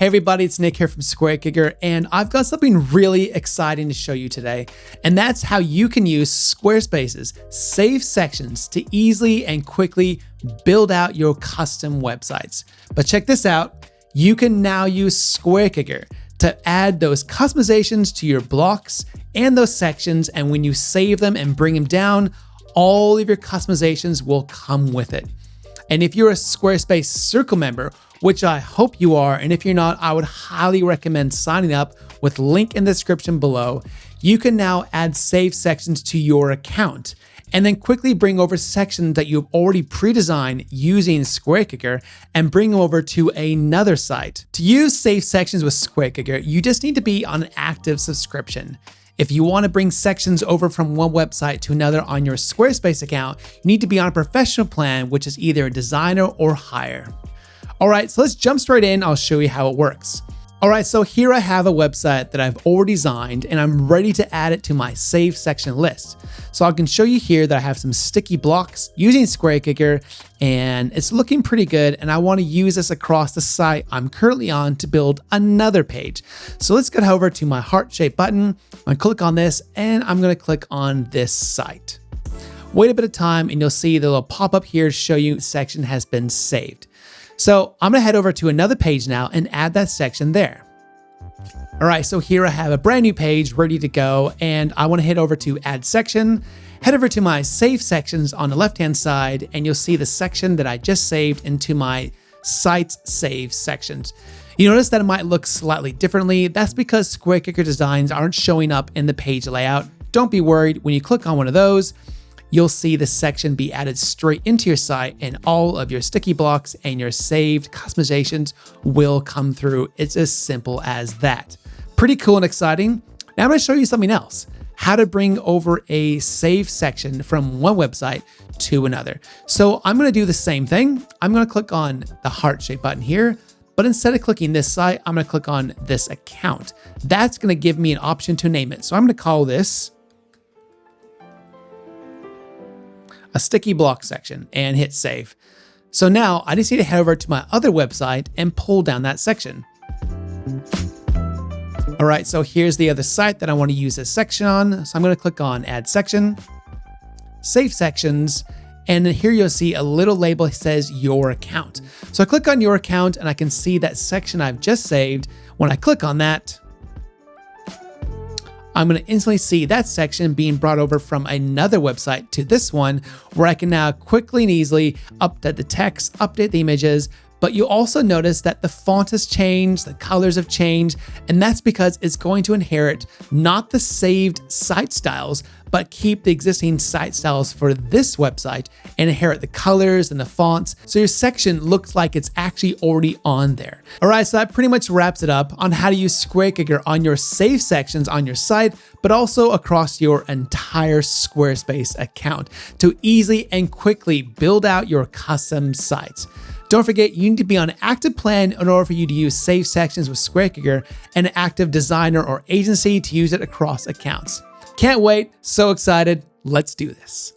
Hey everybody, it's Nick here from SquareKicker, and I've got something really exciting to show you today, and that's how you can use Squarespace's saved sections to easily and quickly build out your custom websites. But check this out, you can now use SquareKicker to add those customizations to your blocks and those sections, and when you save them and bring them down, all of your customizations will come with it. And if you're a Squarespace Circle member, which I hope you are, and if you're not, I would highly recommend signing up with link in the description below. You can now add saved sections to your account and then quickly bring over sections that you've already pre-designed using SquareKicker and bring them over to another site. To use saved sections with SquareKicker, you just need to be on an active subscription. If you want to bring sections over from one website to another on your Squarespace account, you need to be on a professional plan, which is either a designer or higher. All right, so let's jump straight in. I'll show you how it works. All right, so here I have a website that I've already designed and I'm ready to add it to my save section list. So I can show you here that I have some sticky blocks using SquareKicker and it's looking pretty good. And I want to use this across the site I'm currently on to build another page. So let's get over to my heart-shaped button. I'm gonna click on this and I'm gonna click on this site. Wait a bit of time and you'll see the little pop-up here to show you the section has been saved. So I'm gonna head over to another page now and add that section there. All right, so here I have a brand new page ready to go and I wanna head over to add section, head over to my save sections on the left-hand side and you'll see the section that I just saved into my site's save sections. You notice that it might look slightly differently. That's because SquareKicker designs aren't showing up in the page layout. Don't be worried, when you click on one of those, you'll see the section be added straight into your site and all of your sticky blocks and your saved customizations will come through. It's as simple as that. Pretty cool and exciting. Now I'm gonna show you something else, how to bring over a save section from one website to another. So I'm gonna do the same thing. I'm gonna click on the heart-shaped button here, but instead of clicking this site, I'm gonna click on this account. That's gonna give me an option to name it. So I'm gonna call this a sticky block section and hit save. So now I just need to head over to my other website and pull down that section. All right, so here's the other site that I want to use this section on. So I'm going to click on add section, save sections, and then here you'll see a little label that says your account. So I click on your account and I can see that section I've just saved. When I click on that, I'm going to instantly see that section being brought over from another website to this one where I can now quickly and easily update the text, update the images, but you'll also notice that the font has changed, the colors have changed, and that's because it's going to inherit not the saved site styles, but keep the existing site styles for this website and inherit the colors and the fonts. So your section looks like it's actually already on there. All right, so that pretty much wraps it up on how to use SquareKicker on your save sections on your site, but also across your entire Squarespace account to easily and quickly build out your custom sites. Don't forget, you need to be on an active plan in order for you to use save sections with SquareKicker and an active designer or agency to use it across accounts. Can't wait, so excited, let's do this.